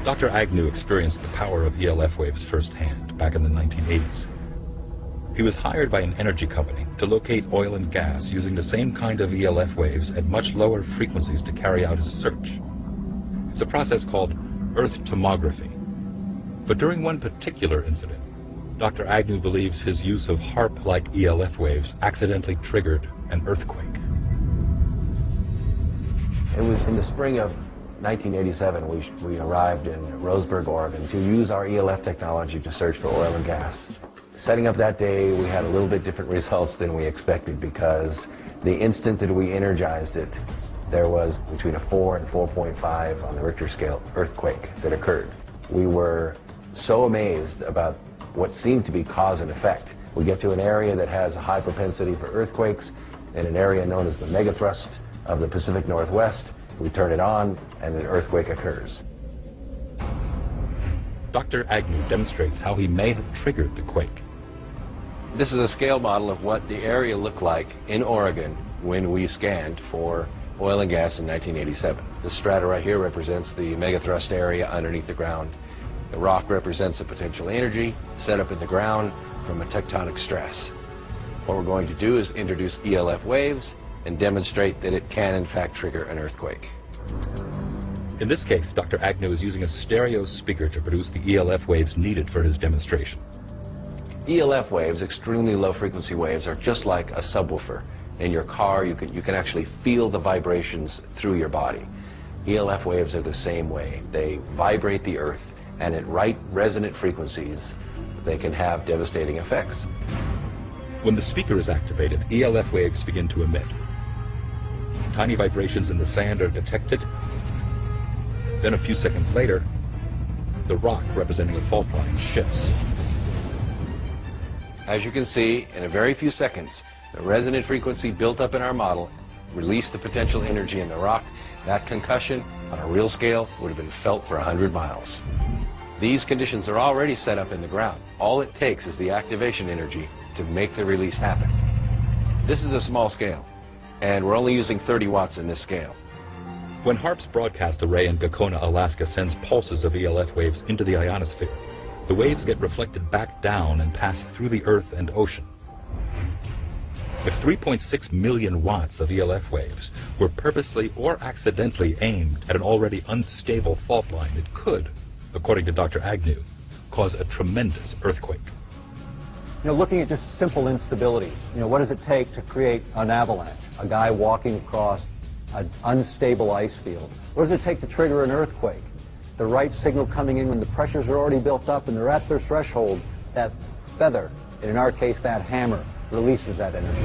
Dr. Agnew experienced the power of ELF waves firsthand back in the 1980s. He was hired by an energy company to locate oil and gas using the same kind of ELF waves at much lower frequencies to carry out his search. It's a process called Earth tomography. But during one particular incident, Dr. Agnew believes his use of HAARP-like ELF waves accidentally triggered an earthquake. It was in the spring of 1987 we arrived in Roseburg, Oregon to use our ELF technology to search for oil and gas. Setting up that day, we had a little bit different results than we expected because the instant that we energized it, there was between a 4 and 4.5 on the Richter scale earthquake that occurred. We were so amazed about what seemed to be cause and effect. We get to an area that has a high propensity for earthquakes in an area known as the megathrust of the Pacific Northwest. We turn it on and an earthquake occurs. Dr. Agnew demonstrates how he may have triggered the quake. This is a scale model of what the area looked like in Oregon when we scanned for oil and gas in 1987. This strata right here represents the megathrust area underneath the ground. The rock represents the potential energy set up in the ground from a tectonic stress. What we're going to do is introduce ELF waves and demonstrate that it can in fact trigger an earthquake. In this case, Dr. Agnew is using a stereo speaker to produce the ELF waves needed for his demonstration. ELF waves, extremely low frequency waves, are just like a subwoofer. In your car, you can actually feel the vibrations through your body. ELF waves are the same way. They vibrate the earth, and at right resonant frequencies, they can have devastating effects. When the speaker is activated, ELF waves begin to emit. Tiny vibrations in the sand are detected. Then a few seconds later, the rock representing the fault line shifts. As you can see, in a very few seconds, the resonant frequency built up in our model released the potential energy in the rock. That concussion, on a real scale, would have been felt for 100 miles. These conditions are already set up in the ground. All it takes is the activation energy to make the release happen. This is a small scale, and we're only using 30 watts in this scale. When HAARP's broadcast array in Gakona, Alaska sends pulses of ELF waves into the ionosphere, the waves get reflected back down and pass through the earth and ocean. If 3.6 million watts of ELF waves were purposely or accidentally aimed at an already unstable fault line, it could, according to Dr. Agnew, cause a tremendous earthquake. Looking at just simple instabilities, what does it take to create an avalanche? A guy walking across an unstable ice field. What does it take to trigger an earthquake? The right signal coming in when the pressures are already built up and they're at their threshold. That feather, and in our case that hammer, releases that energy.